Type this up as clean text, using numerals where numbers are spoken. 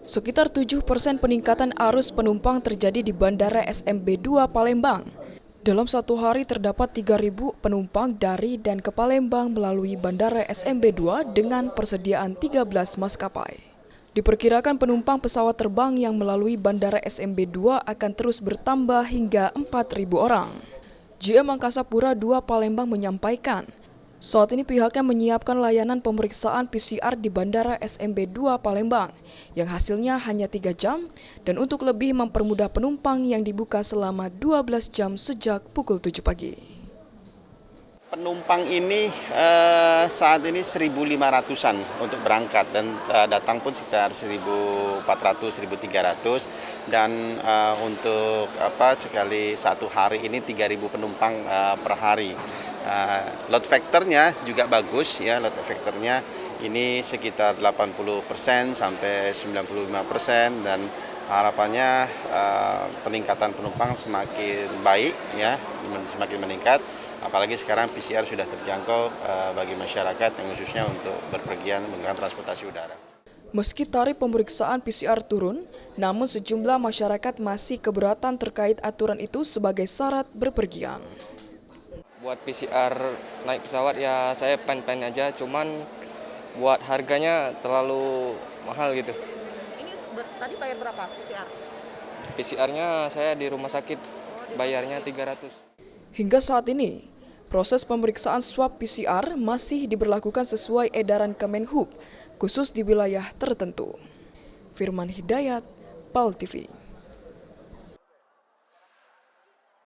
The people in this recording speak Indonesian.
Sekitar 7% peningkatan arus penumpang terjadi di Bandara SMB 2 Palembang. Dalam satu hari terdapat 3.000 penumpang dari dan ke Palembang melalui Bandara SMB 2 dengan persediaan 13 maskapai. Diperkirakan penumpang pesawat terbang yang melalui Bandara SMB 2 akan terus bertambah hingga 4.000 orang. GM Angkasa Pura II Palembang menyampaikan, saat ini pihaknya menyiapkan layanan pemeriksaan PCR di Bandara SMB 2 Palembang yang hasilnya hanya 3 jam dan untuk lebih mempermudah penumpang yang dibuka selama 12 jam sejak pukul 7 pagi. Penumpang ini saat ini 1.500-an untuk berangkat dan datang pun sekitar 1.400-1.300 dan untuk sekali satu hari ini 3.000 penumpang per hari. Load factornya juga bagus ya, load factornya ini sekitar 80% sampai 95% dan harapannya peningkatan penumpang semakin baik ya, semakin meningkat. Apalagi sekarang PCR sudah terjangkau bagi masyarakat yang khususnya untuk berpergian menggunakan transportasi udara. Meski tarif pemeriksaan PCR turun, namun sejumlah masyarakat masih keberatan terkait aturan itu sebagai syarat berpergian. Buat PCR naik pesawat ya saya pen-pen aja, cuman buat harganya terlalu mahal gitu. Ini tadi bayar berapa PCR? PCR-nya saya di rumah sakit bayarnya 300. Hingga saat ini, proses pemeriksaan swab PCR masih diberlakukan sesuai edaran Kemenhub, khusus di wilayah tertentu. Firman Hidayat, PAL TV.